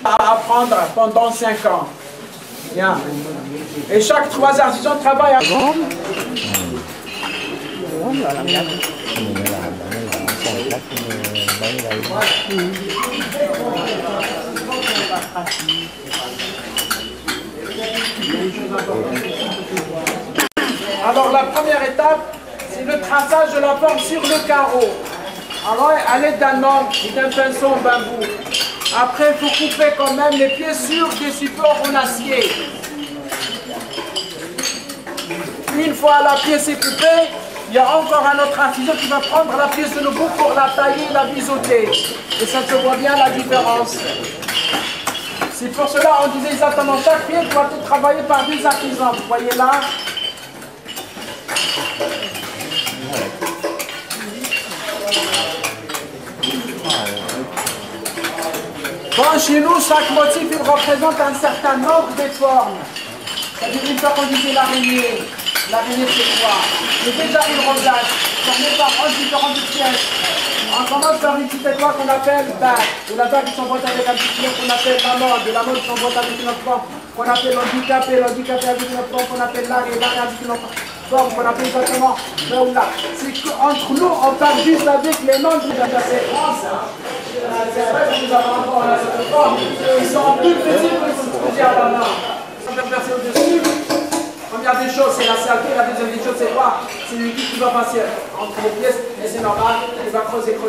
À apprendre pendant 5 ans. Bien. Et chaque 3 artisans travaillent à... Alors la première étape, c'est le traçage de la forme sur le carreau. Alors à l'aide d'un angle et d'un pinceau en bambou. Après, il faut couper quand même les pieds sur des supports en acier. Une fois la pièce est coupée, il y a encore un autre artisan qui va prendre la pièce de nouveau pour la tailler et la biseauter. Et ça se voit bien la différence. C'est pour cela on disait exactement chaque pied doit être travaillé par 2 artisans. Vous voyez là. Bon, chez nous, chaque motif il représente un certain nombre de formes. C'est-à-dire une fois qu'on disait l'araignée c'est quoi? C'est déjà une rosace, formée par 11 différentes pièces. On commence par une petite étoile qu'on appelle bague, de la bague qui s'emboîte avec un petit pied qu'on appelle la mode qui s'emboîte avec une autre forme, qu'on appelle l'handicapé avec une autre forme, qu'on appelle l'arrêt avec une autre forme, qu'on appelle exactement là. C'est qu'entre nous, on parle juste avec les noms de la séquence. C'est vrai que nous avons encore là cette forme, ils sont plus petits que ce que j'ai à la main. Verser au-dessus. Première des choses, c'est la saleté. La deuxième des choses, c'est quoi? C'est le liquide qui va passer entre les pièces. Et c'est normal, il va creuser. Et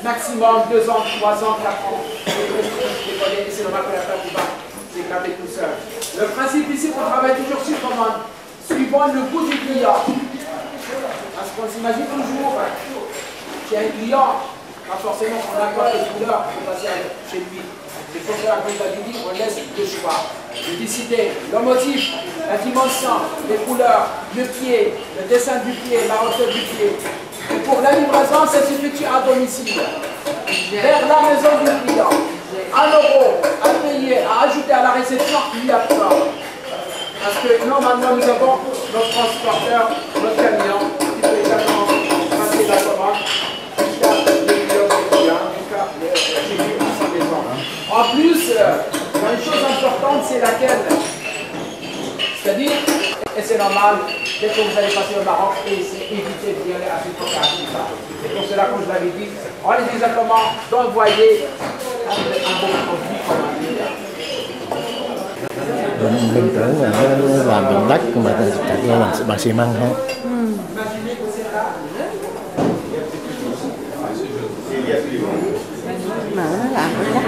maximum 2 ans, 3 ans, 4 ans. Et c'est normal que la table va s'éclater tout seul. Le principe ici, on travaille toujours sur commande, suivant le goût du client. Parce qu'on s'imagine toujours qu'il y a un client, pas forcément qu'on accorde les couleurs pour passer chez lui. C'est pour cela qu'on va lui dire, on laisse le choix. De décider le motif, la dimension, les couleurs, le pied, le dessin du pied, la hauteur du pied. Et pour la livraison, ça s'effectue à domicile, vers la maison du client. 1 euro à payer, à ajouter à la réception, il y a pas. Parce que normalement, nous avons notre transporteur, notre camion, qui peut également passer la commande jusqu'à le client du client, jusqu'à chez lui à sa maison. En plus, une chose importante, c'est laquelle? C'est-à-dire, et c'est normal, dès que vous allez passer au Maroc, évitez d'y aller à cette occasion. C'est pour cela, comme je l'avais dit, on est exactement d'envoyer un bon produit comme un mình tưởng là nó làm bằng đất mà thật ra là bằng xi măng ha. Mà nó làm bằng đất.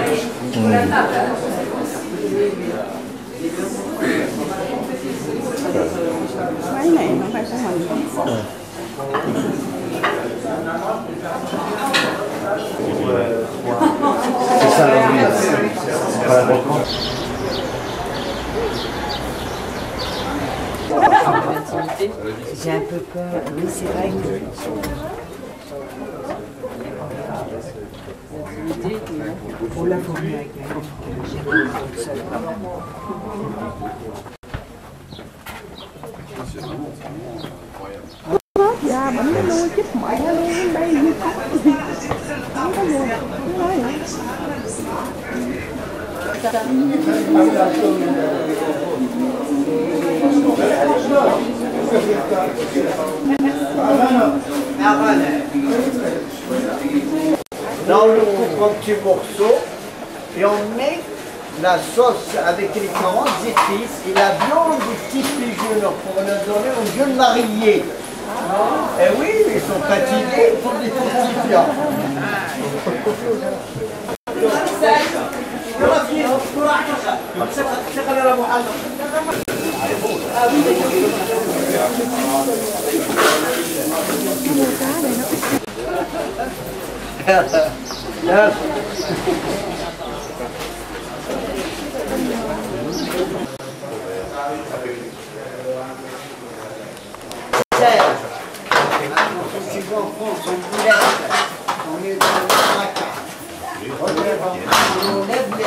Máy này không phải của mình. C'est ça la vie. J'ai un peu peur, oui c'est vrai que... Pour la fourmi avec j'ai pas le seul. Dạ, bánh nó nuôi chích mẹ nó nuôi đây như không có nuôi được, không nói nữa. Là, on le coupe en petits morceaux et on met la sauce avec les carottes épices et la viande des petits pigeons pour leur donner une viande mariée. Et oui, ils sont fatigués pour des petits viandes. En France, on boulette, on est dans le placard. On enlève les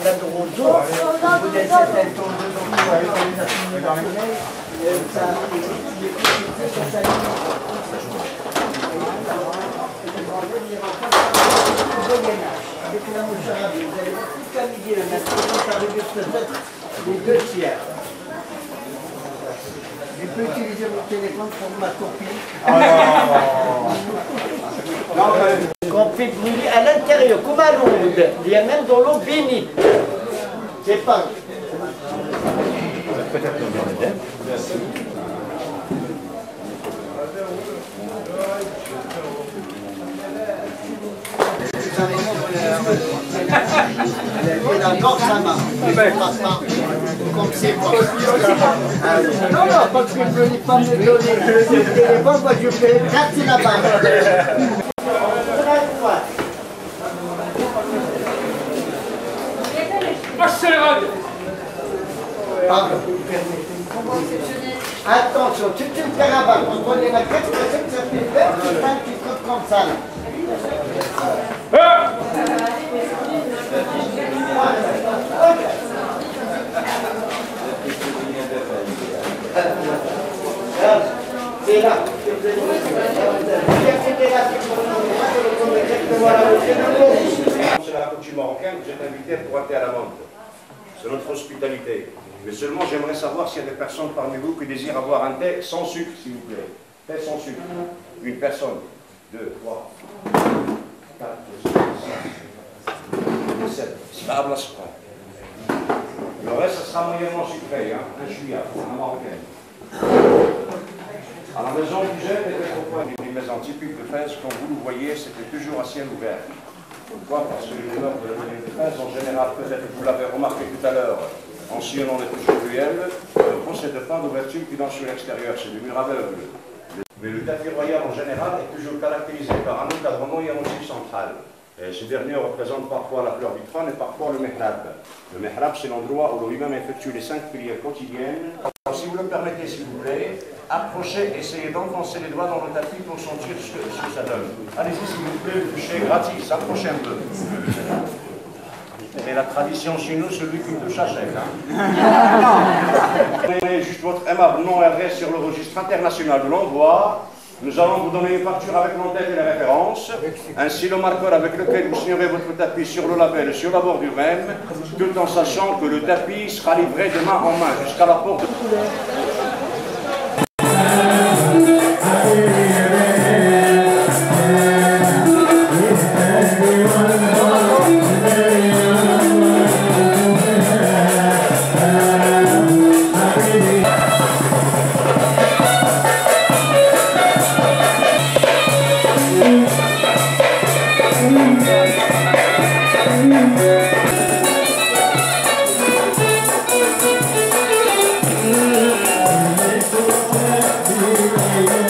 lames de roseau, on vous laisse un temps dedans pour aller dans les Avec la moucharabie, vous allez voir toute la midi le mettre, ça regarde les 2 tiers. Je peux utiliser mon téléphone pour ma copie. Qu'on fait brûler à l'intérieur, comme à l'onde. Il y a même dans l'eau bénite. C'est pas. Peut-être qu'on vient d'aider. Merci. D'accord, ça marche. Comme c'est bon. Non, non, parce que je ne vais pas me donner le téléphone, moi je fais gratter la barre. Pardon. Attention, tu te fais rabattre. On prenait la 4%, ça fait 20, c'est un petit truc comme ça. C'est là. C'est la coutume marocaine, vous êtes invité pour rentrer à la menthe. C'est notre hospitalité. Mais seulement, j'aimerais savoir s'il y a des personnes parmi vous qui désirent avoir un thé sans sucre, s'il vous plaît. Thé sans sucre. Une personne. 2, 3, 4, 5, 6, 7. C'est la place. Le reste, ça sera moyennement sucré, hein? Un chouïa, un marocain. À la maison du Gène était autrefois une maison typique de Fès. Comme vous le voyez, c'était toujours à ciel ouvert. Pourquoi? Parce que les immeubles de Fès, en général, peut-être vous l'avez remarqué tout à l'heure, en sillonnant les touches ruelles, ne possède pas d'ouverture qui donne sur l'extérieur, c'est des murs aveugles. Mais le tapis royal en général est toujours caractérisé par un encadrement et un motif central. Et ce dernier représente parfois la fleur du trône et parfois le mihrab. Le mihrab, c'est l'endroit où lui-même effectue les 5 prières quotidiennes. Alors, si vous le permettez, s'il vous plaît, approchez, essayez d'enfoncer les doigts dans le tapis pour sentir ce que ça donne. Allez-y, s'il vous plaît, vous touchez gratis, approchez un peu. C'est la tradition chez nous, celui qui touche achète. Donnez juste votre aimable nom et adresse sur le registre international de l'envoi. Nous allons vous donner une facture avec l'entête et les références, ainsi le marqueur avec lequel vous signerez votre tapis sur le label et sur la bordure même, tout en sachant que le tapis sera livré de main en main jusqu'à la porte. Yeah.